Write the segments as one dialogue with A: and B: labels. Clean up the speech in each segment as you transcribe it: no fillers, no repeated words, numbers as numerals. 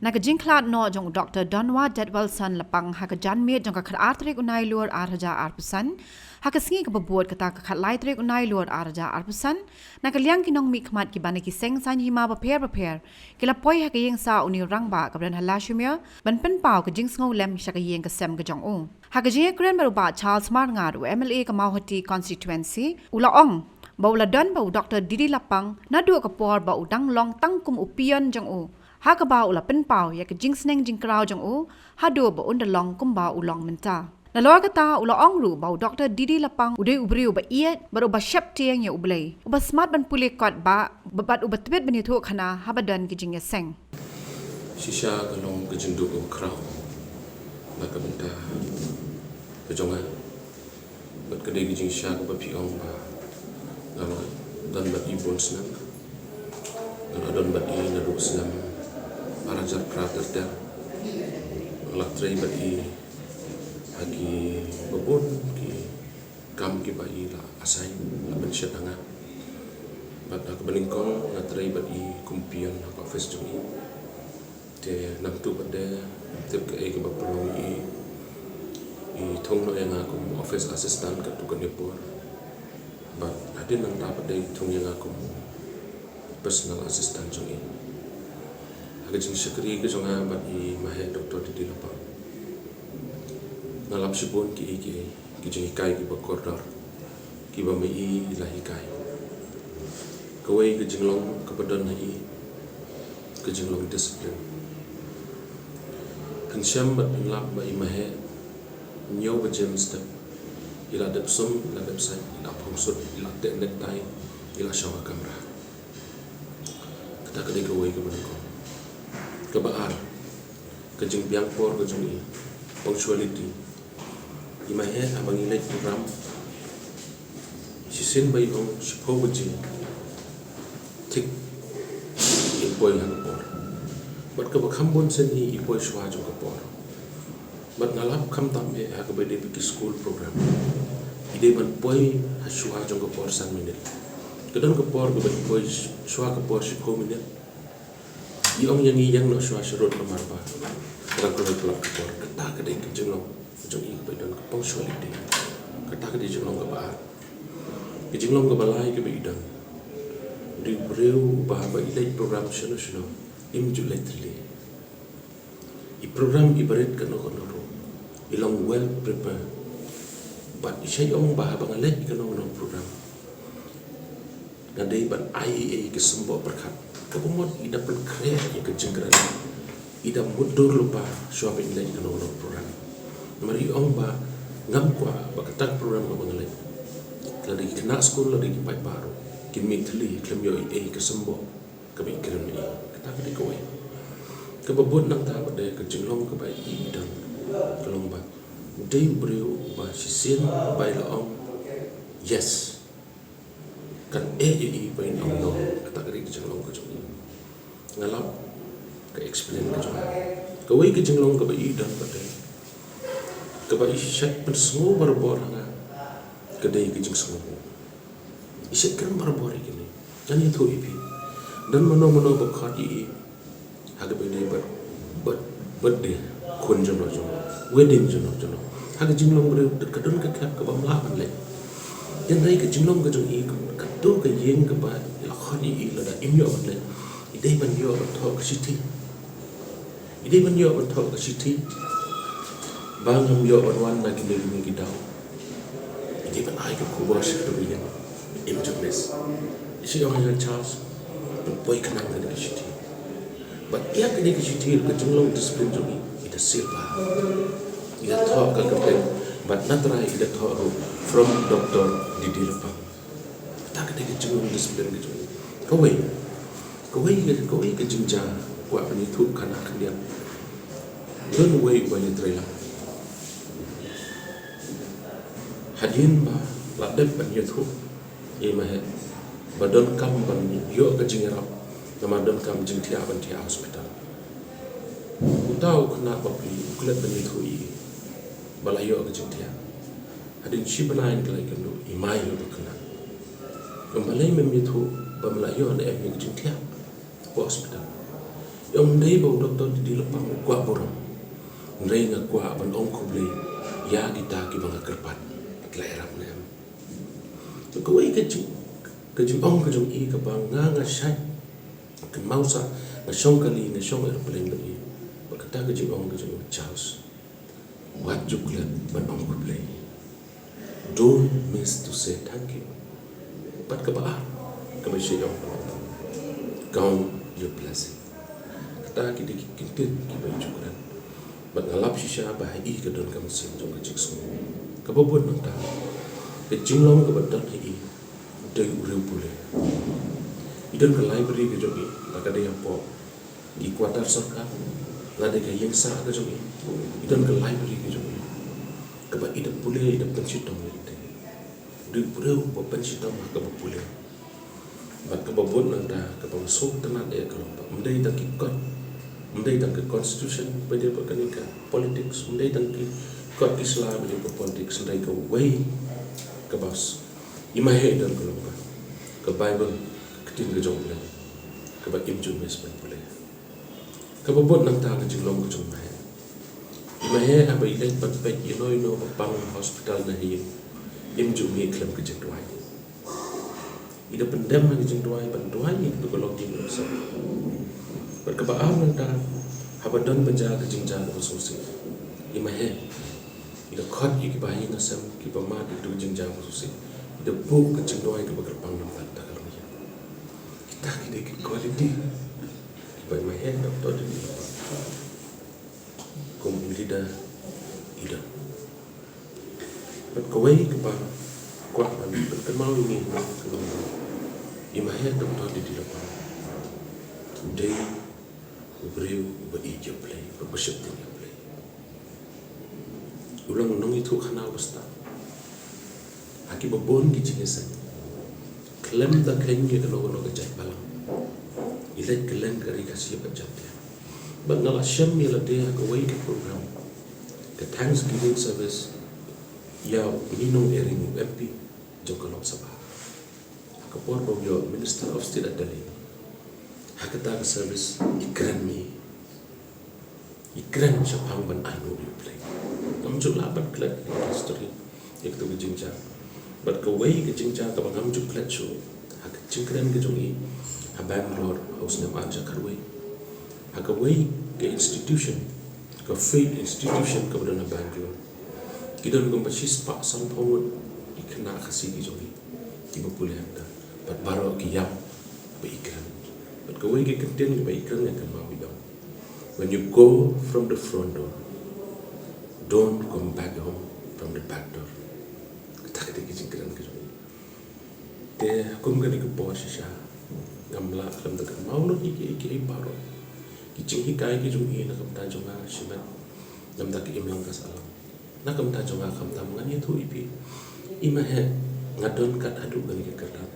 A: Nak jing klat no jong Dr. Donwa Dedwelson lapang hak jan me jong ka khat atrik unai luar arja arpesan hak singi ka bebuat kata ka khat lai trik unai luar arja arpesan nak liang kinong mi khmat ki bane ki seng san hima prepare kila poi hak yeng sa uni rangba ka bran hala shumya ban pen pau ka jing sngo lem shaka yeng ka sem ka jong o hak jing kren baru ba Charles Mar ngaru MLA ka Mauhati constituency ula ong baula don bau Dr. Didi lapang na du ka por ba udang long tangkum upion jong o Hakaba ula penpau ya ke jing sneng jing krau jong u hado ba undalong kumba ulong menta. Na loa kata ula ongru bau Dr. Didi lapang udai ubri uba iet baru uba syap tiang ya ublay. Uba smart ban pulih kot ba babat uba tebet bani tu khana habadan ke jing ya seng.
B: Shisha kalong ke jing du krau. Maka benta kejonga. Bat kedai ke jing sha ke piong ba. Ngalo dan bat ibon senang. Ngalo dan bat i nadu senang. Arajar prater der laktrai bagi hagi babon ki kam ki bai la asai la bensia tanga bat ak beningkong ngatrai bagi kumpian ka office jumi te nam tu bade tep ke ke bapro i thong no yang aku office assistant ka tu kanepur bat adin nang dapat dei thong yang aku personal assistant jumi Kajing sekri ke jonga bat I mahe Dr. Didi lapang. Ngalap sibun ki jing ikai ki bakordar. Ki ba mai lahi kai. Kawai ke jinglong kepadan hai ke jinglong disiplin. Kensyam bat ngalap ba I mahe nyaw ba jem step. Ila depsum ila depsai ila pungsut ila tek tai ila syawa kamera. Kata kedai kawai ke benangko. Kebaar, kejeng biang por kejeng I, punctuality. Imahe abang ilai program, sisin bayi ong sipo kejeng, tik ipoi hang por. Bat kebakam bon seni ipoi shwa jong kapor. Bat ngalap kam tambe hakabede biki school program. Ide ban poi shwa jong kapor san minit. Kedon kapor kebat poi shwa kapor sipo minit. Iong yang no shwa shurut nomor ba. Kerang kalau keluar kapor, kata kedai kejenglong, kejeng I kebadan punctuality. Kata kedai jenglong kebaar. Kejenglong kebalai kebadan. Di breu bahaba ilai program seno im juletli. I program ibarat kano ilong well prepared. But isay ong bahaba ngalai kano program. Nadai ban IEA kesembo berkat. Kebumot ida pun kaya yang kejengkeran, ida mundur lupa suami nilai kena program. Mari ong ba ngam kwa bakatak program ko bangalay. Lagi kena sekolah lagi pai baru. Kimi teli klemyo kesembo kami kirim I. Kata kadi kowe. Kebabot nang ta pada kejenglong ke bai dan kelong ba. Dei breu ba sisin bai la ong. Yes. Kan bai ong no kata kadi kejenglong ke ngalap ke explain ke jong kawai ke jenglong ke bai dan pada ke bai syat pensengo barbor nga kedai ke jeng sengo isyat kan barbor gini dan itu ipi dan mano bakhat I haga bai dei birthday kun jono wedding jono haga jenglong ber kadon ke kap ke bamla ban le yan dai ke jenglong ke jong I ka tu ke yeng ke ba la khani I la da imyo ban le Idai ban yo ban thok city. Idai ban yo ban thok city. Bangam yo ban wan na kini gidau. Idai ban ai ke kubur sektorian. Imjubles. Isi orang yang Charles boy kenang ke city. But ia ke city ke jenglong disiplin jogi. Ida silpa. Ida thok ke kapten. But natrai ida thok from Dr. Didi lapang. Tak ke jenglong disiplin ke jogi. Kawai ke jengja buat penitu kana kendian. Don't wait when you trailer. Hadin ba ladep penitu mahe badon kam ban yo ke jengerap nama don kam jengtia ban tia hospital. Utau kena bapi kulit penitu I balayo ke jengtia. Hadin shibanain kelai kendo imai lo kena. Kembali memitu bamlayo na ke jengtia hospital. Yang ndai bau doktor di lepang kuat borong. Ndai nga kuat ban ong kublei ya kita ki banga kerpat. Kelahiran nem. Kawai kejing ong kejing i ke banga nga syai. Ke mausa nga syong kali nga syong airplane lagi. Bakata kejing ong kejing Charles. What you clear ban ong kublei. Don't miss to say thank you. But kabaa kami siya count your blessing. Kata kita kintit kita syukuran. Bat ngalap siya bahai ke don kami sin jong kecik semua. Kababun nang ta. Kecing long kebetulan hi dari uriu pule. Idan ke library ke jogi, laka dia po di kuatar sarka, lada ke yang sa ke jogi. Idan ke library ke jogi. Keba idan pule idan pencitong itu. Di uriu po pencitong keba pule. Bat kababun nang ta keba sok tenan dia kalau mendai tak ikut. Mendai tang ke constitution pada perkanika politics, mendai tang ke kod Islam pada politics, mendai ke way ke bas imahe dan ke lomba ke Bible ketin ke jong le ke ba imjun mes ban pule ke bobot nang ta ke jilong ke jong mahe imahe aba ilai pat pet inoi no pang hospital na hi imjun mi klem ke jeng duai ida pendam ke jeng duai ban duai ni ke log jing so berkebaam nang habadan penjaga jingja ko susi imahe ida khot ki bayi nasam ki pama di jingja ko susi ida bu ke jingdoi ke berpang nam tak kalau ya kita ki de quality ki bayi mahe doktor di kom ida berkawai ke ba kuat ban berkenal ini imahe doktor di depan day beriu berijab play bersep tinggal play ulang nong itu khana basta aki babon ki chingesan klem da krenye kalau no gajat balang ilai klem kari kasih bajat dia bangala syam ila dia ka way ke program ke Thanksgiving service ya minong ering MP Jokalok Sabah ka por bogyo Minister of State at Delhi hakata ke service ikran syapang ban anu di play ngamjuk labat klat history ek tu jingja but ke way ke jingja ka ngamjuk klat show hak jingkran ke jongi a Bangalore house nam aja karway hak way ke institution ke faith institution ke badana Bangalore kidon gum basis pak sang phawon ikna khasi ki jongi ki bapule anda but baro ki yam be ikran but go away contain by ikran yang mau bidang. When you go from the front door, don't come back home from the back door. Kita kita ikran ke jom. Te kum gani ke bawah sisa. Gamla dalam dekat mau lo iki paro. Kicing hikai ke jom ini nak kamta jonga sibat. Dalam dekat imlang kasalam. Nak kamta jonga kamta mengan itu ipi. Imahe ngadon kat adu gani ke kerap.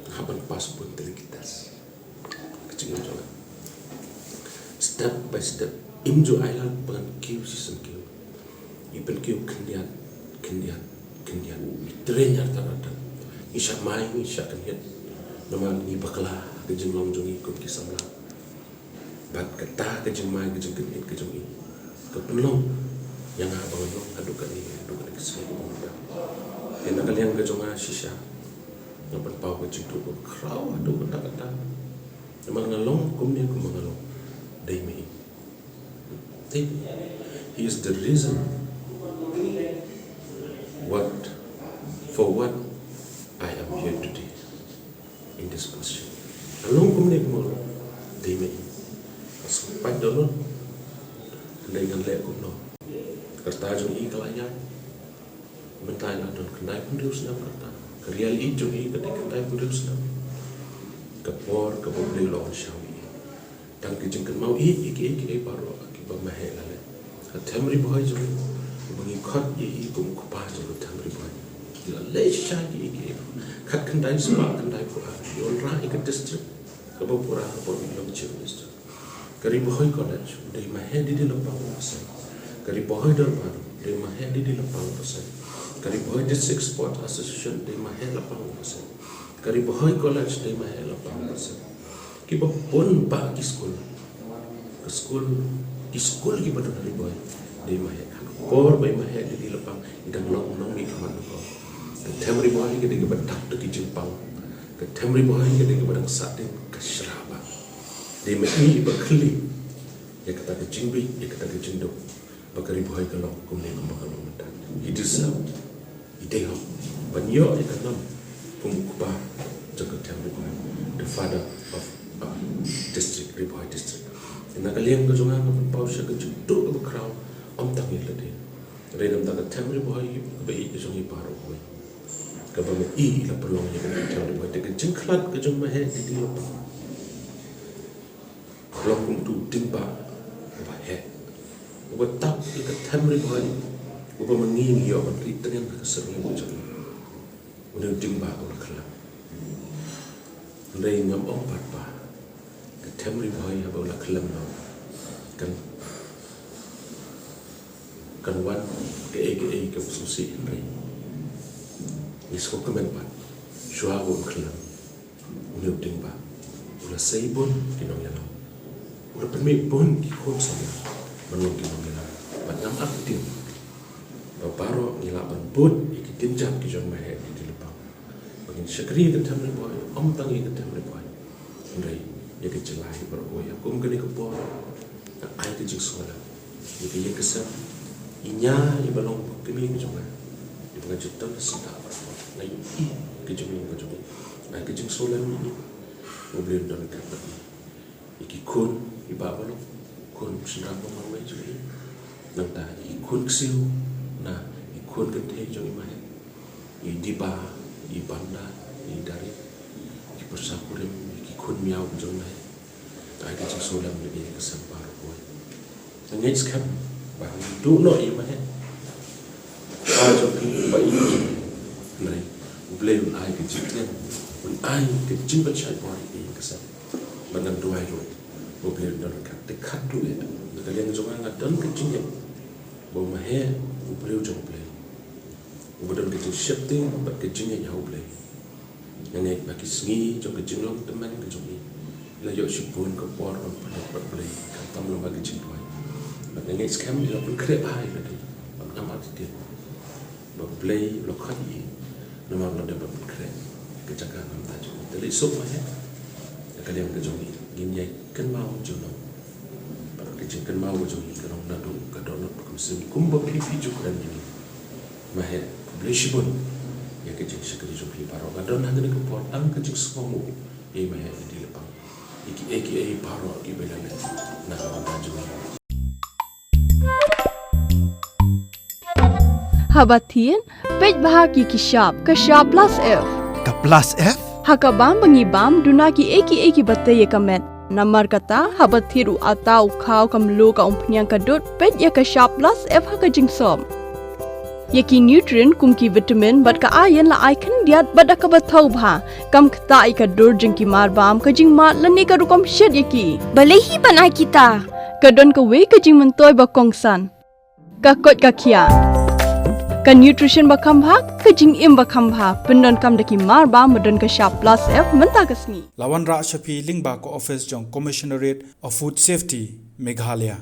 B: Haban pas pun terkitas. Step by step imju island pengan kiu season kiu ipen kiu kendian train rata-rata isya mai isya kendian nama ni bakla ke jenglong jongi ikut kisamla bat kata ke jemai ke jeng kendian ke jongi ke penlong yang abang long adukan ke sini kena kalian ke jonga sisa napan pau ke jitu ke kraw adu kata mangalong kumnya ku mangalong daimi he is the reason for what I am here today in this position along kumnya ku mangalong daimi sampai dulu dengan lek kumno kerta jong i kalayan mentai adon kendai pun dius nam kerta krial i jong i ketik kendai pun dius nam kapor beli lawan syawi dan kejengkan mau iki paro aki bamahe lale tamri boy jo bangi khat i kum kupa jo tamri boy la le shagi iki khat kandai spa kandai pura yon ra ik district kabo pura por lo chief district kari boy college dei mahe di lapang pasai kari boy darbar dei mahe di lapang pasai kari boy district sport association dei mahe lapang pasai kari boy college dei mahe lapang pasai ki pun ba ki school ke school ki badon hari boy de mahe por bai mahe di lepang idang long mi kaman ko ke temri boy ke de badak de jimpang ke temri boy ke de badang satin kashraba de mai ba khli ya kata ke jingbi ya kata ke jindo bakari boy ke long kum ne kum bakal mentan it is ideal banyo ya kanam kum kuba jaga temri boy the father of district Riboy district nakaliang ko junga ng pausya ko judo ko crowd am tangi lade renam ta temri boy ba i jungi paro ko ka ba i la prolong ya ka temri boy te jingklat ko jung ma he di lo lo kum tu timba ba he ko tap ka temri boy ko ba mangi yo ba ri tangen ka serni mo jung mo timba ko khala lei ngam ong pa temri boy ya bola kelam no kan wan ke susi rai isko kemen pa shua go kelam unyuk ding ba ula seibon kinong yana ula permi bon ki kon sama manung kinong yana ba ngam aktin ba baro ngila ban bot iki tinjam ki jong mahe di lepang bagin syakri ke temri boy om tangi ke temri boy rai ya ke celai beroi aku mungkin ke por ai ke jik sola ya ke kesam inya ya balong kemi ke joma di pengajutan sedap na i ke joma ai ke jik sola ni problem dan kata iki kun iba balong kun sedap mama mai joi nang ta ikun ksiu na ikun ke te joi mai i diba i banda i dari i persapurem kun miau jong mai ai ke solam lebih kesempar boy ngets kam ba du no i mai a jo ki ba i nai blame ai ke jiklen un ai ke jimba chai boy i kesem banan duai ro blame don ka te khat du e ka leng jong nga don ke jinge bo ma he blame jong blame ubodon ke shifting ba ke jinge ya blame yang bagi sengi jom kejeng long teman kejong ni la yo sipun ke por on pada play katam lo bagi jingoi bag ngai scam dia pun kre ai lagi bag amat dia bag play lo khadi nama lo de bag kre ke jaga nam ta jo tele so ma he ka dia kejong ni gin yai kan mau jo no bag kejeng kan mau jo ni kan na do ka do no kum sim kum ba pipi jo kan ni ma he play sipun ya kejeng sekali jumpi paro kadon hangni ko por ang kejeng skomu e ma di lepang iki paro ki belale na ka jumpi
C: Habathin pej bahagi ki shop ka shop plus f
D: ka plus f
C: hakabam bangibam duna ki eki batte ye kamet namar kata habathiru atau khau kamlu ka umpnyang kadut pej ya ka shop plus f hakajing som Yaki nutrient kumki vitamin bat ka ayan la icon diat bada ka bathau bha kam khta I ka dur jing ki mar bam ka jing ma lani ka rukom shet yaki balehi bana kita ka don ka we ka jing mentoy ba kongsan ka kot ka khia ka nutrition ba kham bha ka jing im ba kham bha pendon kam daki mar ba modon ka sharp plus f menta ka sni
D: lawan ra shapi lingba ko office jong commissionerate of food safety Meghalaya